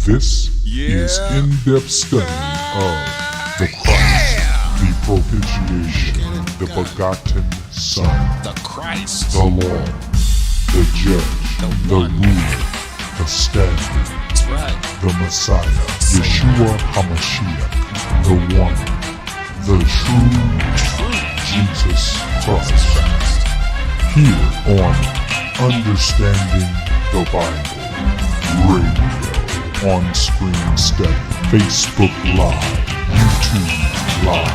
This is in-depth study of the Christ, the propitiation, the begotten Son, the Christ, the Lord, the Judge, the ruler, the standard, that's right, the Messiah, Yeshua HaMashiach, the one, the true Jesus Christ. Here on Understanding the Bible Radio. On-screen study, Facebook Live, YouTube Live,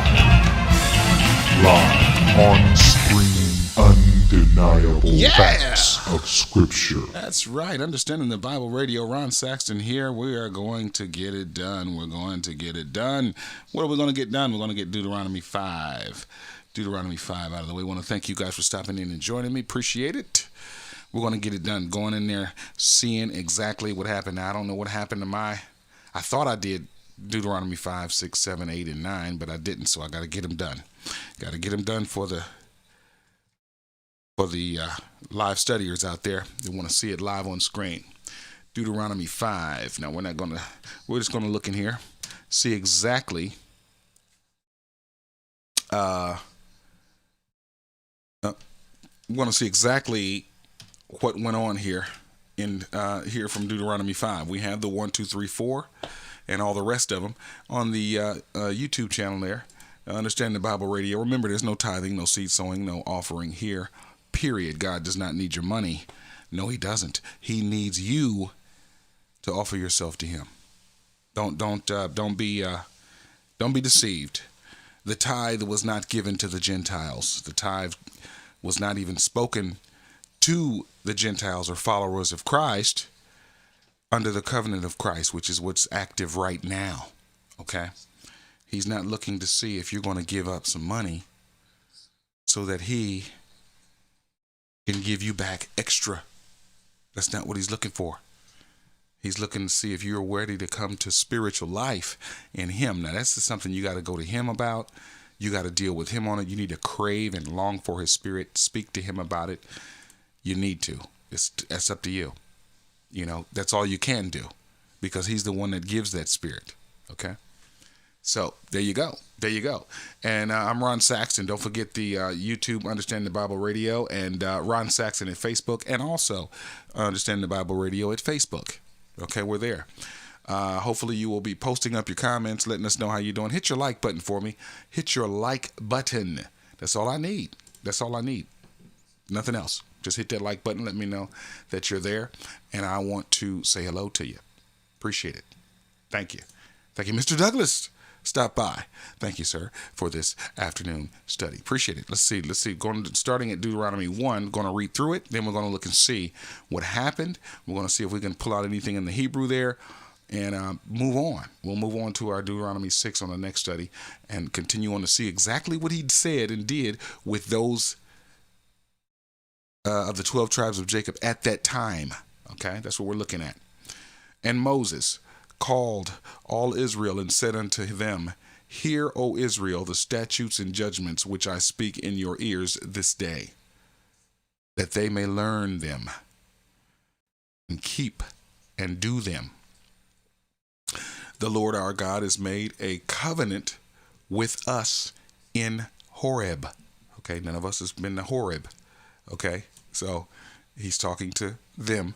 on-screen undeniable facts of Scripture. That's right. Understanding the Bible Radio. Ron Saxton here. We are going to get it done. We're going to get it done. What are we going to get done? We're going to get Deuteronomy 5. Deuteronomy 5 out of the way. I want to thank you guys for stopping in and joining me. Appreciate it. We're going to get it done. Going in there, seeing exactly what happened. Now, I don't know what happened to I thought I did Deuteronomy 5, 6, 7, 8, and 9, but I didn't, so I got to get them done. Got to get them done for the live studiers out there that want to see it live on screen. Deuteronomy 5. Now, we're just going to look in here, see exactly we're going to see exactly what went on here here from Deuteronomy 5. We have the 1, 2, 3, 4 and all the rest of them on the YouTube channel there. Understand the Bible Radio. Remember, there's no tithing, no seed sowing, no offering here, period. God does not need your money. No, he doesn't. He needs you to offer yourself to him. Don't be deceived. The tithe was not given to the Gentiles. The tithe was not even spoken to the Gentiles or followers of Christ under the covenant of Christ, which is what's active right now. Okay? He's not looking to see if you're going to give up some money so that he can give you back extra. That's not what he's looking for. He's looking to see if you're ready to come to spiritual life in him. Now, that's something you got to go to him about. You got to deal with him on it. You need to crave and long for his spirit. Speak to him about it. You need to. That's up to you. You know, that's all you can do because he's the one that gives that spirit. Okay? So there you go. There you go. And I'm Ron Saxton. Don't forget the YouTube Understanding the Bible Radio and Ron Saxton at Facebook, and also Understanding the Bible Radio at Facebook. Okay, we're there. Hopefully you will be posting up your comments, letting us know how you're doing. Hit your like button for me. Hit your like button. That's all I need. That's all I need. Nothing else. Just hit that like button. Let me know that you're there. And I want to say hello to you. Appreciate it. Thank you. Thank you, Mr. Douglas. Stop by. Thank you, sir, for this afternoon study. Appreciate it. Let's see. Starting at Deuteronomy 1, going to read through it. Then we're going to look and see what happened. We're going to see if we can pull out anything in the Hebrew there and move on. We'll move on to our Deuteronomy 6 on the next study and continue on to see exactly what he said and did with those of the 12 tribes of Jacob at that time. Okay, that's what we're looking at. And Moses called all Israel and said unto them, Hear, O Israel, the statutes and judgments which I speak in your ears this day, that they may learn them and keep and do them. The Lord our God has made a covenant with us in Horeb. Okay, none of us has been to Horeb. Okay, so he's talking to them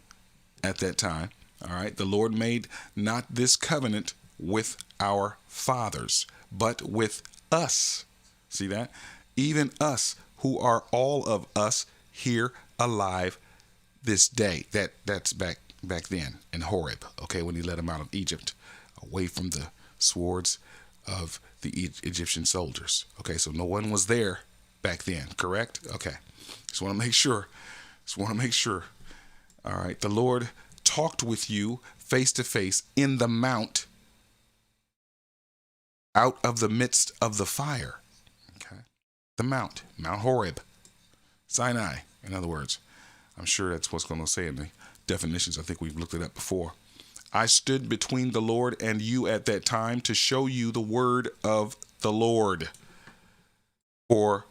at that time. All right, the Lord made not this covenant with our fathers, but with us. See that? Even us, who are all of us here alive this day. That's back then in Horeb, okay, when he led them out of Egypt, away from the swords of the Egyptian soldiers. Okay, so no one was there back then, correct? Okay, just want to make sure. All right, the Lord talked with you face to face in the mount, out of the midst of the fire. Okay, the Mount Horeb, Sinai, in other words. I'm sure that's what's going to say in the definitions. I think we've looked it up before. I stood between the Lord and you at that time to show you the word of the Lord. For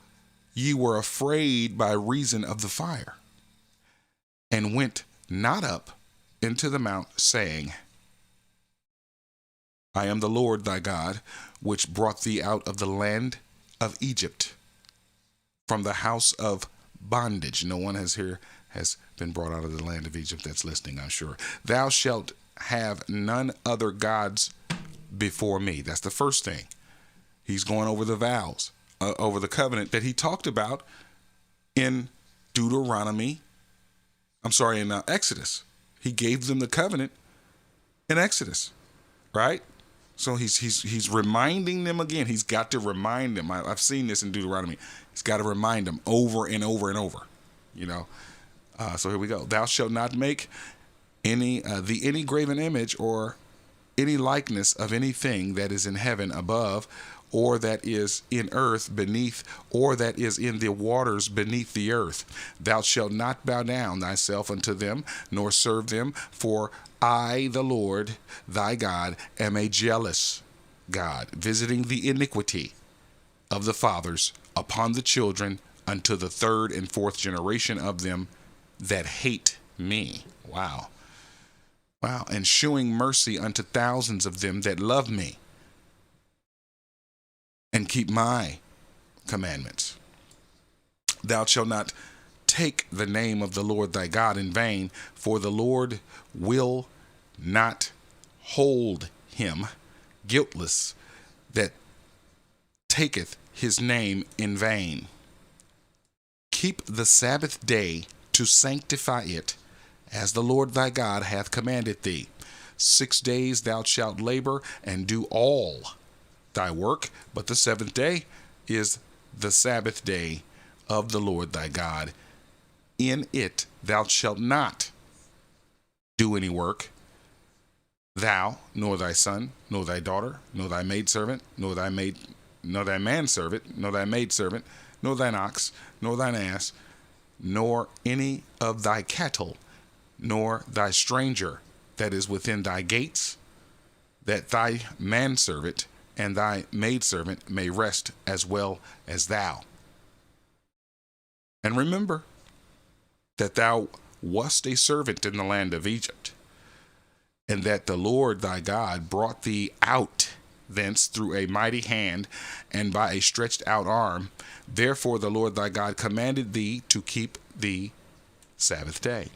ye were afraid by reason of the fire, and went not up into the mount, saying, I am the Lord thy God, which brought thee out of the land of Egypt, from the house of bondage. No one has been brought out of the land of Egypt that's listening, I'm sure. Thou shalt have none other gods before me. That's the first thing. He's going over the vows, over the covenant that he talked about in Exodus. He gave them the covenant in Exodus, right? So he's reminding them again. He's got to remind them. I've seen this in Deuteronomy. He's got to remind them over and over and over, So here we go. Thou shalt not make any graven image or any likeness of anything that is in heaven above, or that is in earth beneath, or that is in the waters beneath the earth. Thou shalt not bow down thyself unto them, nor serve them, for I, the Lord thy God, am a jealous God, visiting the iniquity of the fathers upon the children unto the third and fourth generation of them that hate me. Wow. And shewing mercy unto thousands of them that love me and keep my commandments. Thou shalt not take the name of the Lord thy God in vain, for the Lord will not hold him guiltless that taketh his name in vain. Keep the Sabbath day to sanctify it, as the Lord thy God hath commanded thee. 6 days thou shalt labor and do all thy work, but the seventh day is the Sabbath day of the Lord thy God. In it thou shalt not do any work, thou, nor thy son, nor thy daughter, nor thy maidservant, nor thy manservant, nor thy maidservant, nor thine ox, nor thine ass, nor any of thy cattle, nor thy stranger that is within thy gates, that thy manservant and thy maidservant may rest as well as thou. And remember that thou wast a servant in the land of Egypt, and that the Lord thy God brought thee out thence through a mighty hand and by a stretched out arm. Therefore the Lord thy God commanded thee to keep the Sabbath day.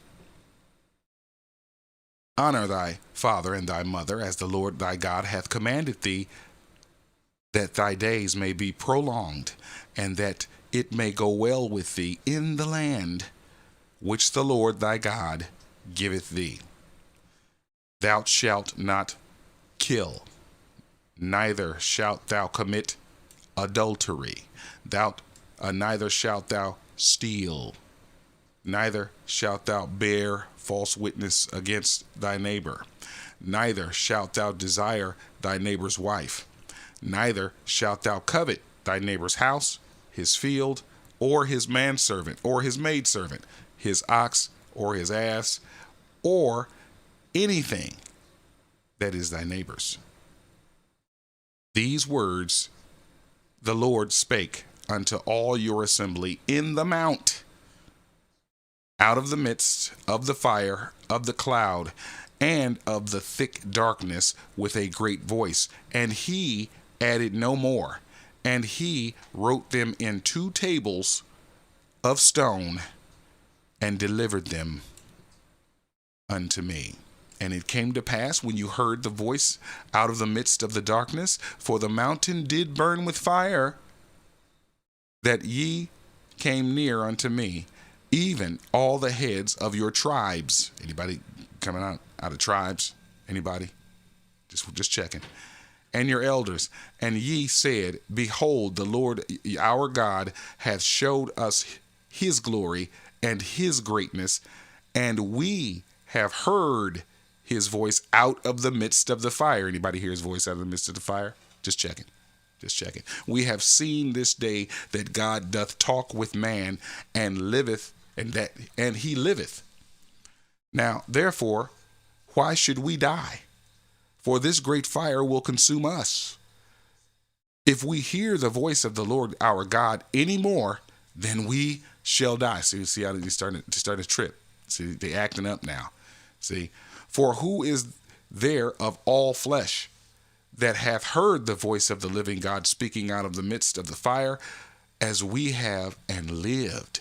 Honor thy father and thy mother, as the Lord thy God hath commanded thee, that thy days may be prolonged, and that it may go well with thee in the land which the Lord thy God giveth thee. Thou shalt not kill, neither shalt thou commit adultery. Neither shalt thou steal, neither shalt thou bear false witness against thy neighbor, neither shalt thou desire thy neighbor's wife, neither shalt thou covet thy neighbor's house, his field, or his manservant, or his maidservant, his ox, or his ass, or anything that is thy neighbor's. These words the Lord spake unto all your assembly in the mount, out of the midst of the fire, of the cloud, and of the thick darkness, with a great voice. And he added no more. And he wrote them in 2 tables of stone, and delivered them unto me. And it came to pass, when you heard the voice out of the midst of the darkness, for the mountain did burn with fire, that ye came near unto me, even all the heads of your tribes. Anybody coming out of tribes? Anybody? Just checking. and your elders. And ye said, Behold, the Lord our God hath showed us his glory and his greatness, and we have heard his voice out of the midst of the fire. Anybody hear his voice out of the midst of the fire? Just checking. Just checking. We have seen this day that God doth talk with man and liveth, and he liveth. Now, therefore, why should we die? For this great fire will consume us. If we hear the voice of the Lord our God any more, then we shall die. See how they starting to trip. See, they acting up now. See, for who is there of all flesh that hath heard the voice of the living God speaking out of the midst of the fire, as we have, and lived?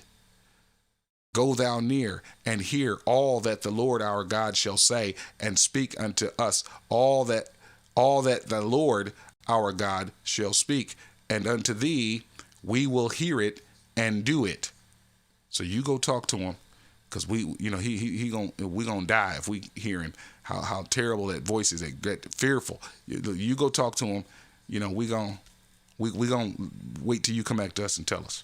Go thou near and hear all that the Lord our God shall say, and speak unto us all that the Lord our God shall speak, and unto thee we will hear it and do it. So you go talk to him, because we gonna die if we hear him. How terrible that voice is, that fearful. You go talk to him. We gonna wait till you come back to us and tell us.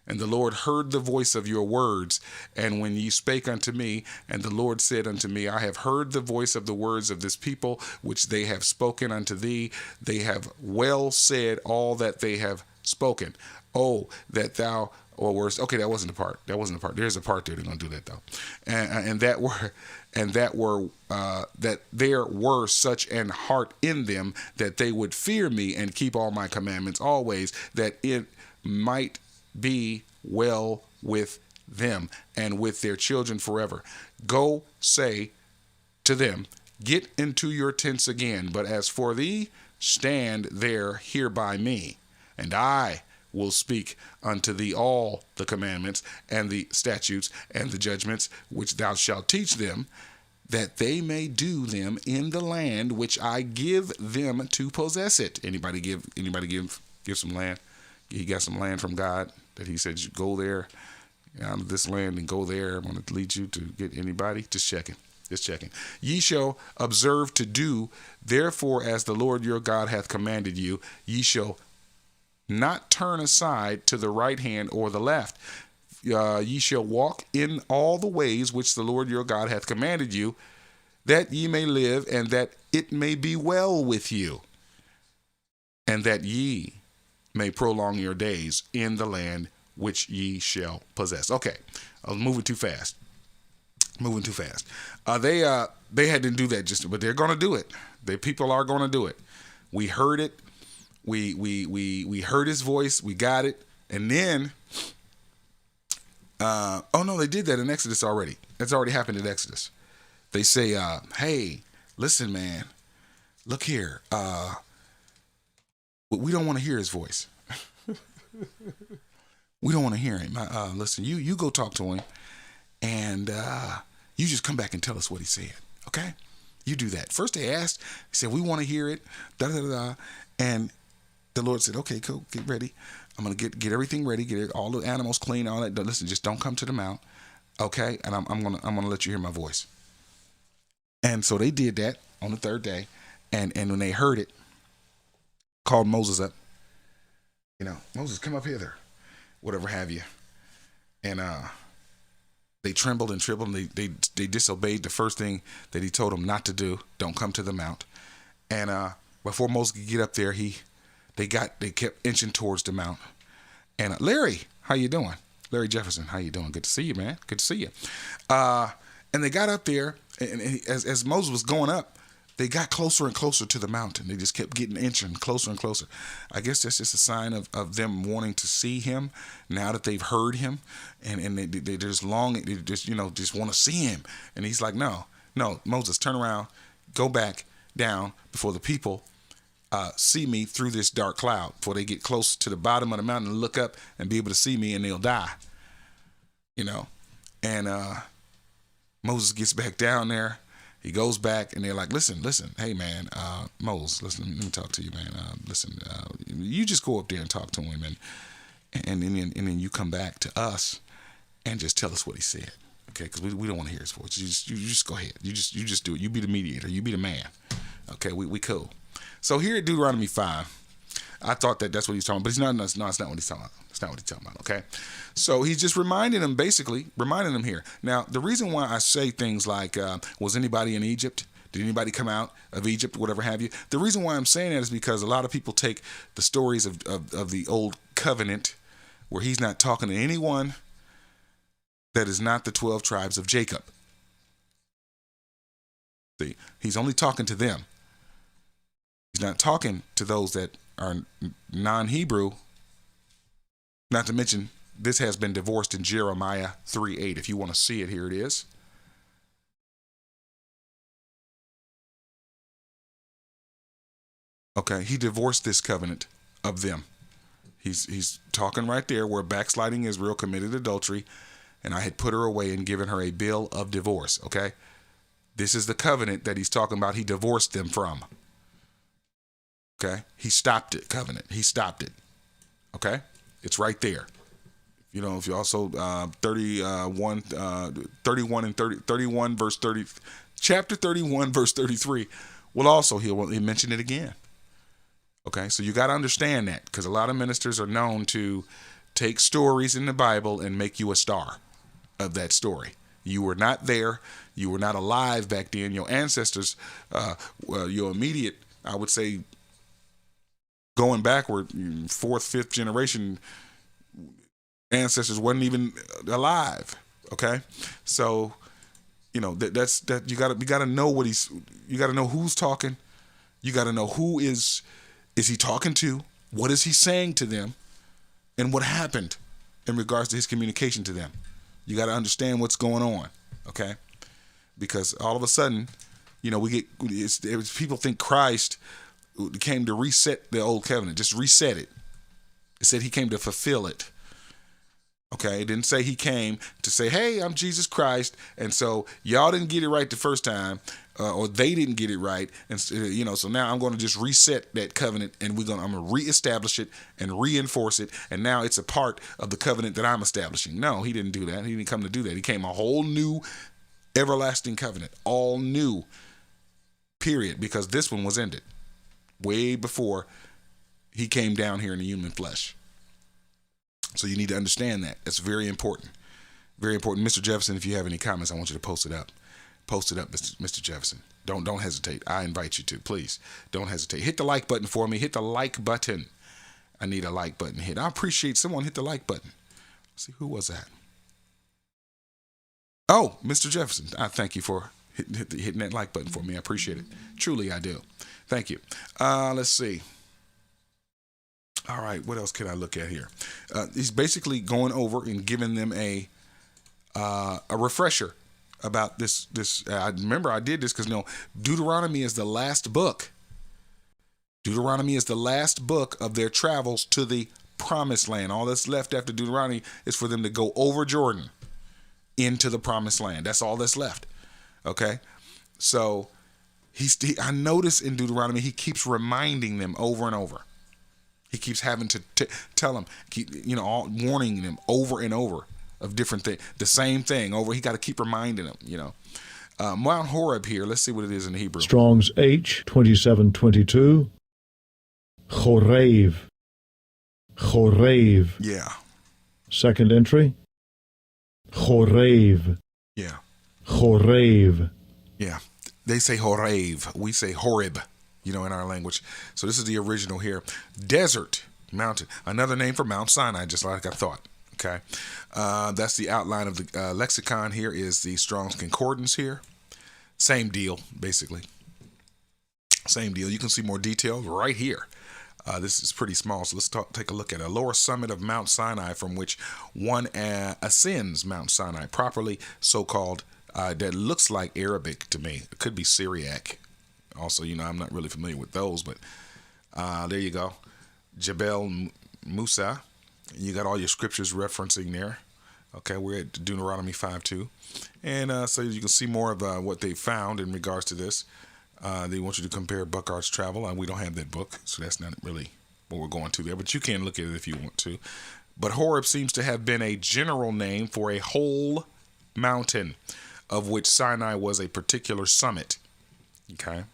And the Lord heard the voice of your words, and when ye spake unto me, and the Lord said unto me, I have heard the voice of the words of this people, which they have spoken unto thee. They have well said all that they have spoken. Oh, that thou, or worse. Okay, that wasn't the part. There's a part there. They're gonna do that though, and that there were such an heart in them that they would fear me and keep all my commandments always, that it might be well with them and with their children forever. Go say to them, get into your tents again. But as for thee, stand there here by me, and I will speak unto thee all the commandments and the statutes and the judgments which thou shalt teach them, that they may do them in the land which I give them to possess it. Anybody give some land? He got some land from God that he said, you go there out of this land and go there. I'm going to lead you to get anybody. Just checking. Ye shall observe to do, therefore, as the Lord your God hath commanded you. Ye shall not turn aside to the right hand or the left. Ye shall walk in all the ways which the Lord your God hath commanded you, that ye may live, and that it may be well with you, and that ye may prolong your days in the land which ye shall possess. Okay, I was moving too fast. They had to do that, but they're going to do it. The people are going to do it. We heard it. We heard his voice. We got it. And then, they did that in Exodus already. It's already happened in Exodus. They say, hey, listen, man, look here. We don't want to hear his voice. We don't want to hear him. Listen, you go talk to him, and you just come back and tell us what he said. Okay? You do that. First they asked, he said, we want to hear it. And the Lord said, okay, cool, get ready. I'm going to get everything ready, get all the animals clean, all that. Listen, just don't come to the mount. Okay? And I'm going to let you hear my voice. And so they did that on the third day. And when they heard it, called Moses up. Moses, come up hither, whatever have you. And they trembled and they disobeyed the first thing that he told them not to do. Don't come to the mount. And before Moses could get up there, they kept inching towards the mount. And Larry, how you doing? Larry Jefferson, how you doing? Good to see you, man. Good to see you. And they got up there, and as Moses was going up, they got closer and closer to the mountain. They just kept getting inching closer and closer. I guess that's just a sign of them wanting to see him now that they've heard him, and they're just longing. They just want to see him. And he's like, no, Moses, turn around, go back down before the people see me through this dark cloud, before they get close to the bottom of the mountain and look up and be able to see me, and they'll die. And Moses gets back down there. He goes back, and they're like, listen, hey, man, Moses, listen, let me talk to you, man. Listen, you just go up there and talk to him, and then you come back to us and just tell us what he said, okay? Because we don't want to hear his voice. You just go ahead. You just do it. You be the mediator. You be the man, okay? We cool. So here at Deuteronomy 5, I thought that's what he's talking about, but he's not. No, it's not what he's talking about. It's not what he's talking about. Okay, so he's just reminding them here. Now, the reason why I say things like, "Was anybody in Egypt? Did anybody come out of Egypt? Whatever have you." The reason why I'm saying that is because a lot of people take the stories of the old covenant, where he's not talking to anyone that is not the 12 tribes of Jacob. See, he's only talking to them. He's not talking to those that are non-Hebrew. Not to mention, this has been divorced in Jeremiah 3:8. If you want to see it, here it is. Okay, he divorced this covenant of them. He's talking right there where backsliding Israel committed adultery, and I had put her away and given her a bill of divorce. Okay, this is the covenant that he's talking about. He divorced them from. Okay, he stopped it. Covenant. He stopped it. Okay, it's right there. You know, if you also 31 and 31 verse 30, chapter 31 verse 33. Well, also he'll mention it again. Okay, so you got to understand that, because a lot of ministers are known to take stories in the Bible and make you a star of that story. You were not there. You were not alive back then. Your ancestors, your immediate, I would say, going backward, fourth, fifth generation ancestors wasn't even alive. Okay, so you know that's you got to know what you got to know who's talking. You got to know who is he talking to? What is he saying to them? And what happened in regards to his communication to them? You got to understand what's going on, okay? Because all of a sudden, you know, people think Christ came to reset the old covenant, just reset it. It said he came to fulfill it. Okay, it didn't say he came to say, "Hey, I'm Jesus Christ, and so y'all didn't get it right the first time, or they didn't get it right, and so now I'm going to just reset that covenant, and I'm going to reestablish it and reinforce it, and now it's a part of the covenant that I'm establishing." No, he didn't do that. He didn't come to do that. He came a whole new, everlasting covenant, all new. Period, because this one was ended way before he came down here in the human flesh. So you need to understand that. That's very important. Very important. Mr. Jefferson, if you have any comments, I want you to post it up. Post it up, Mr. Jefferson. Don't hesitate. I invite you to. Please, don't hesitate. Hit the like button for me. Hit the like button. I need a like button hit. I appreciate someone hit the like button. Let's see, who was that? Oh, Mr. Jefferson. I thank you for hitting that like button for me. I appreciate it. Truly, I do. Thank you. Let's see. All right, what else can I look at here? He's basically going over and giving them a refresher about this. I remember I did this because Deuteronomy is the last book. Deuteronomy is the last book of their travels to the promised land. All that's left after Deuteronomy is for them to go over Jordan into the promised land. That's all that's left. Okay, so I notice in Deuteronomy he keeps reminding them over and over. He keeps having to tell them, warning them over and over of different things, the same thing over. He got to keep reminding them, Mount Horeb here. Let's see what it is in Hebrew. Strong's H 2722. Chorev. Yeah. Second entry. Chorev. Yeah. Chorev. Yeah. They say Horeb. We say Horeb. In our language. So this is the original here. Desert mountain. Another name for Mount Sinai, just like I thought. Okay. That's the outline of the lexicon here is the Strong's Concordance here. Same deal, basically. Same deal. You can see more detail right here. This is pretty small, so let's take a look at a lower summit of Mount Sinai from which one ascends Mount Sinai, properly so-called, that looks like Arabic to me. It could be Syriac. Also, I'm not really familiar with those, but there you go. Jebel Musa. You got all your scriptures referencing there. Okay, we're at Deuteronomy 5:2. And so you can see more of what they found in regards to this. They want you to compare Buckhardt's Travel. We don't have that book, so that's not really what we're going to there. But you can look at it if you want to. But Horeb seems to have been a general name for a whole mountain, of which Sinai was a particular summit. Okay.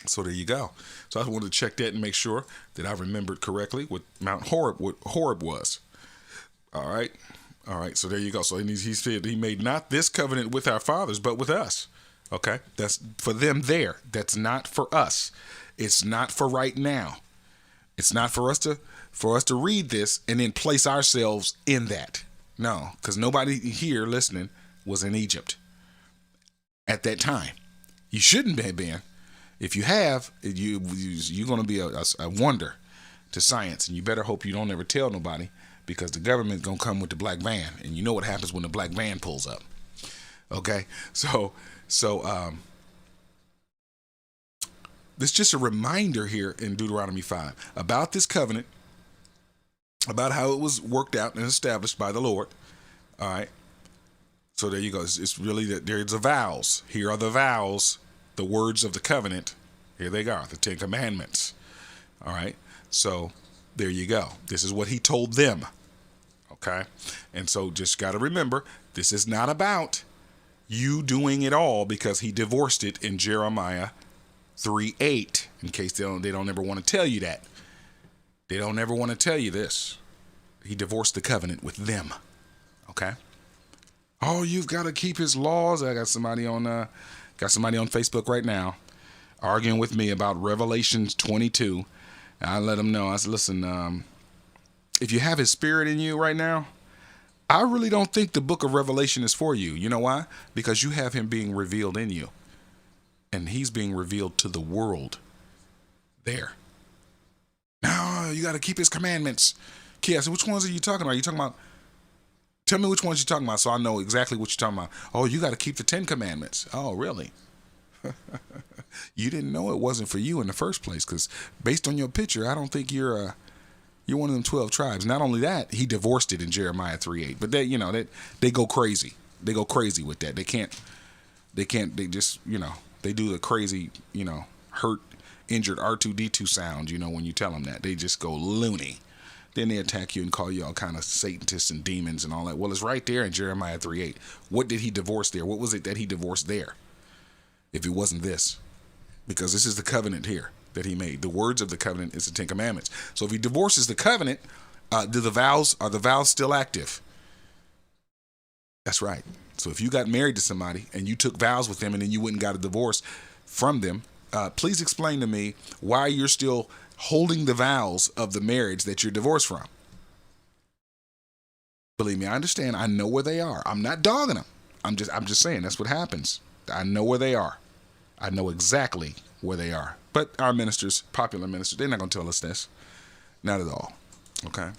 So there you go. So I wanted to check that and make sure that I remembered correctly what Mount Horeb, what Horeb was. All right. All right. So there you go. So he said he made not this covenant with our fathers, but with us. Okay. That's for them there. That's not for us. It's not for right now. It's not for us to read this and then place ourselves in that. No, because nobody here listening was in Egypt at that time. You shouldn't have been. If you have, you're going to be a wonder to science, and you better hope you don't ever tell nobody, because the government's going to come with the black van, and you know what happens when the black van pulls up. Okay, so this is just a reminder here in Deuteronomy 5 about this covenant, about how it was worked out and established by the Lord. All right. So there you go. It's really that there's the vows. Here are the vows, the words of the covenant. Here they are, the 10 Commandments. All right. So there you go. This is what he told them. Okay. And so just got to remember, this is not about you doing it all, because he divorced it in Jeremiah 3:8. In case they don't ever want to tell you that. They don't ever want to tell you this. He divorced the covenant with them. Okay. Oh, you've got to keep his laws. I got somebody on Facebook right now arguing with me about Revelation 22. And I let them know. I said, listen, if you have his spirit in you right now, I really don't think the book of Revelation is for you. You know why? Because you have him being revealed in you. And he's being revealed to the world there. No, you got to keep his commandments. Kid, I said, which ones are you talking about? Are you talking about? Tell me which ones you're talking about so I know exactly what you're talking about. Oh, you got to keep the 10 Commandments. Oh, really? You didn't know it wasn't for you in the first place, because based on your picture, I don't think you're one of them 12 tribes. Not only that, he divorced it in Jeremiah 3:8. But they go crazy. They go crazy with that. They just, they do the crazy, hurt, injured R2D2 sound, when you tell them that. They just go loony. Then they attack you and call you all kind of Satanists and demons and all that. Well, it's right there in Jeremiah 3:8. What did he divorce there? What was it that he divorced there? If it wasn't this. Because this is the covenant here that he made. The words of the covenant is the 10 Commandments. So if he divorces the covenant, are the vows still active? That's right. So if you got married to somebody and you took vows with them and then you went and got a divorce from them, please explain to me why you're still holding the vows of the marriage that you're divorced from. Believe me, I understand. I know where they are. I'm not dogging them. I'm just saying that's what happens. I know where they are. I know exactly where they are. But our ministers, popular ministers, they're not going to tell us this. Not at all. Okay.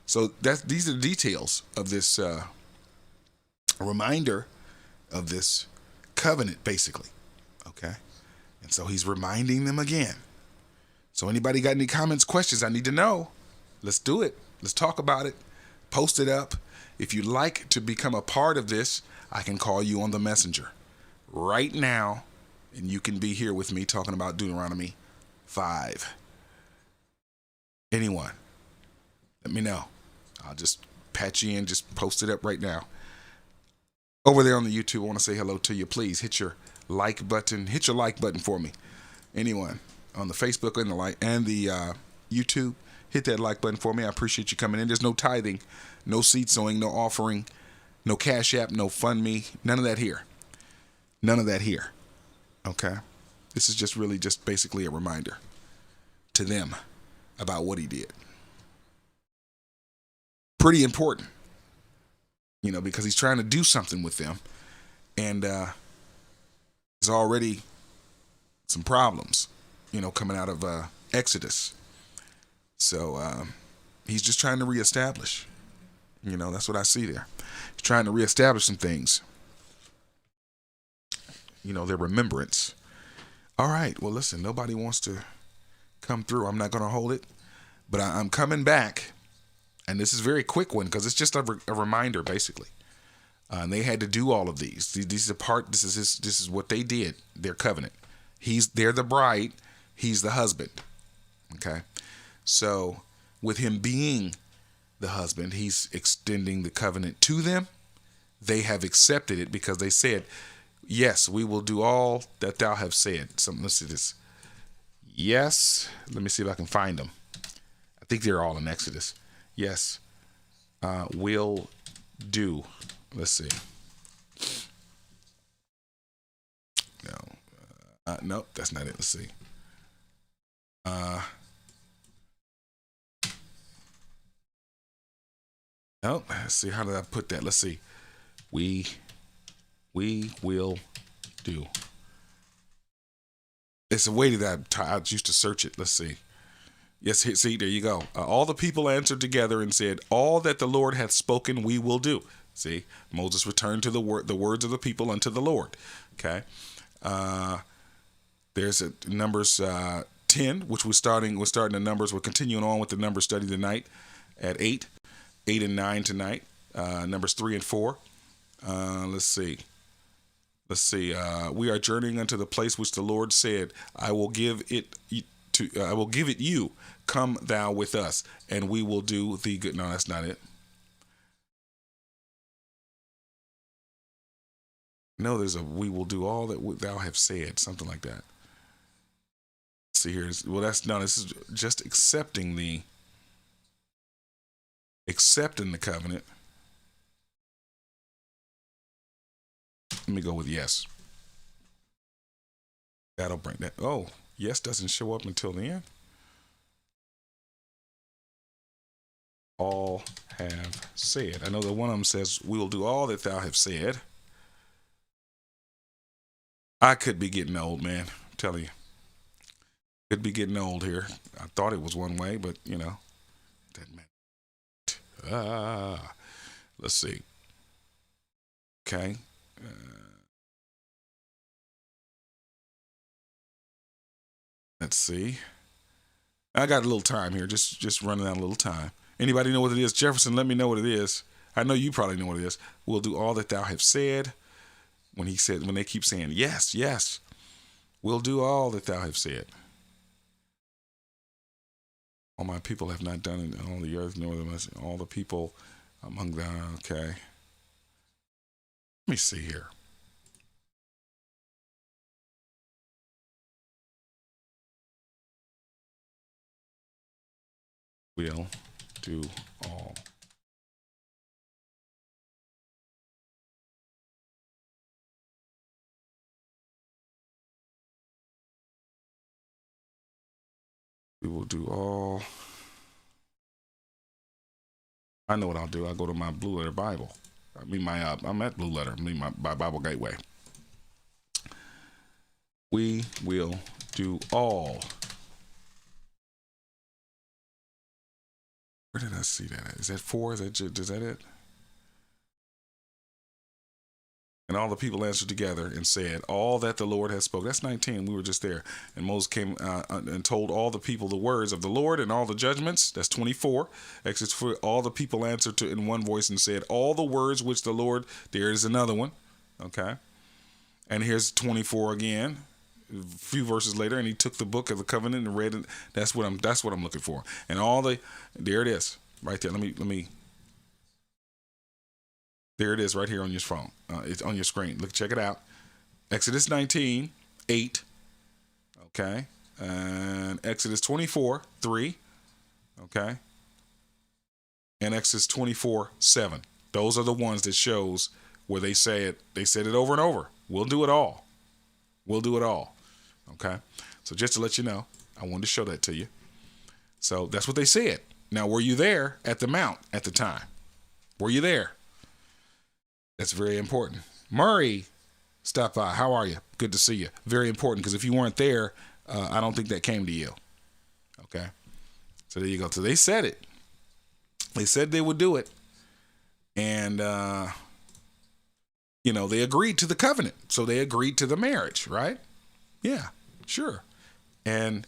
So these are the details of this reminder of this covenant, basically. Okay. And so he's reminding them again. So anybody got any comments, questions? I need to know. Let's do it. Let's talk about it. Post it up. If you'd like to become a part of this, I can call you on the messenger right now, and you can be here with me talking about Deuteronomy 5. Anyone, let me know. I'll just patch you in, just post it up right now. Over there on the YouTube, I want to say hello to you. Please hit your like button. Hit your like button for me. Anyone on the Facebook and the YouTube, hit that like button for me. I appreciate you coming in. There's no tithing, no seed sowing, no offering, no Cash App, no Fund Me. None of that here. None of that here. Okay? This is just basically a reminder to them about what he did. Pretty important, because he's trying to do something with them. And there's already some problems, coming out of Exodus. So he's just trying to reestablish. That's what I see there. He's trying to reestablish some things. Their remembrance. All right. Well, listen, nobody wants to come through. I'm not going to hold it. But I'm coming back. And this is a very quick one because it's just a reminder, basically. And they had to do all of these. This is what they did, their covenant. They're the bride. He's the husband. Okay. So with him being the husband, he's extending the covenant to them. They have accepted it because they said, yes, we will do all that thou have said. Listen to this. Yes. Let me see if I can find them. I think they're all in Exodus. Yes. Will do. Let's see. No. Nope, that's not it. Let's see. Nope. Let's see. How did I put that? Let's see. We will do. It's a way that I used to search it. Let's see. Yes, see, there you go. All the people answered together and said, all that the Lord hath spoken, we will do. See, Moses returned to the words of the people unto the Lord. Okay. There's Numbers 10, which we're starting the Numbers. We're continuing on with the Numbers study tonight at 8 and 9 tonight. Numbers 3 and 4. Let's see. We are journeying unto the place which the Lord said, I will give it you. Come thou with us, and we will do thee good. No, that's not it. No, there's a we will do all that thou have said, something like that. See here. Well, this is just accepting the covenant. Let me go with yes. That'll bring that. Oh, yes doesn't show up until the end. All have said. I know that one of them says, we will do all that thou have said. I could be getting old, man. I'm telling you. Could be getting old here. I thought it was one way, but doesn't matter. Let's see. Okay. Let's see. I got a little time here. Just running out a little time. Anybody know what it is? Jefferson, let me know what it is. I know you probably know what it is. We'll do all that thou have said. When they keep saying, yes, yes, we'll do all that thou have said. All my people have not done it, all the earth, nor all the people among them. Okay. Let me see here. Will do all. We will do all. I know what I'll do. I'll go to my Blue Letter Bible. I'm at Blue Letter. My Bible Gateway. We will do all. Where did I see that at? Is that 4? Is that it? And all the people answered together and said, all that the Lord has spoken. That's 19. We were just there. And Moses came and told all the people the words of the Lord and all the judgments. That's 24. Exodus 4. All the people answered in one voice and said, all the words which the Lord, there is another one. Okay. And here's 24 again. A few verses later, and he took the book of the covenant and read it. That's what I'm looking for. And there it is. Right there. Let me. There it is right here on your phone. It's on your screen. Check it out. Exodus 19, 8. Okay. And Exodus 24, 3. Okay. And Exodus 24, 7. Those are the ones that shows where they said it over and over. We'll do it all. We'll do it all. Okay. So just to let you know, I wanted to show that to you. So that's what they said. Now, were you there at the mount at the time? Were you there? That's very important. Murray, stop by. How are you? Good to see you. Very important, because if you weren't there, I don't think that came to you. Okay. So there you go. So they said it. They said they would do it. And, they agreed to the covenant. So they agreed to the marriage, right? Yeah, sure. And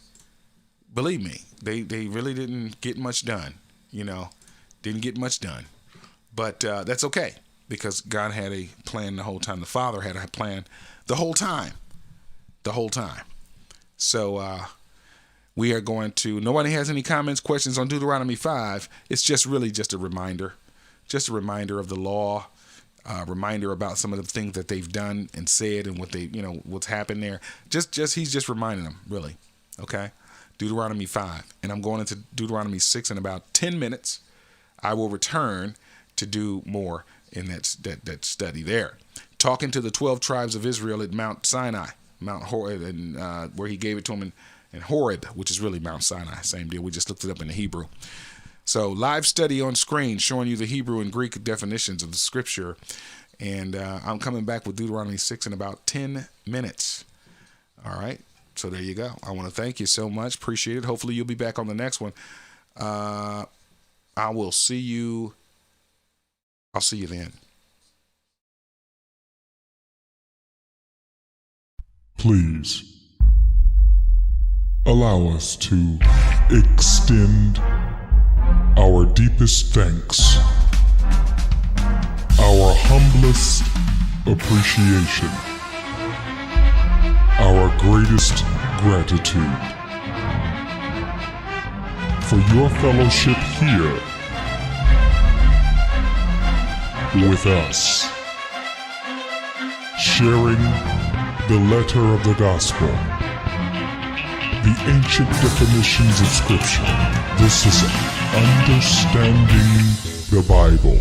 believe me, they really didn't get much done. Didn't get much done. But that's okay. Because God had a plan the whole time. The Father had a plan the whole time. The whole time. So we are going to, nobody has any comments, questions on Deuteronomy 5. It's just really just a reminder. Just a reminder of the law. Reminder about some of the things that they've done and said and what they, what's happened there. He's just reminding them, really. Okay. Deuteronomy 5, and I'm going into Deuteronomy 6 in about 10 minutes. I will return to do more in that study there. Talking to the 12 tribes of Israel at Mount Sinai, Mount Horeb, and where he gave it to them in Horeb, which is really Mount Sinai. Same deal. We just looked it up in the Hebrew. So live study on screen showing you the Hebrew and Greek definitions of the scripture. And I'm coming back with Deuteronomy 6 in about 10 minutes. All right. So there you go. I want to thank you so much. Appreciate it. Hopefully you'll be back on the next one. I will see you. I'll see you then. Please allow us to extend our deepest thanks, our humblest appreciation, our greatest gratitude for your fellowship here with us, sharing the letter of the gospel, the ancient definitions of Scripture. This is Understanding the Bible.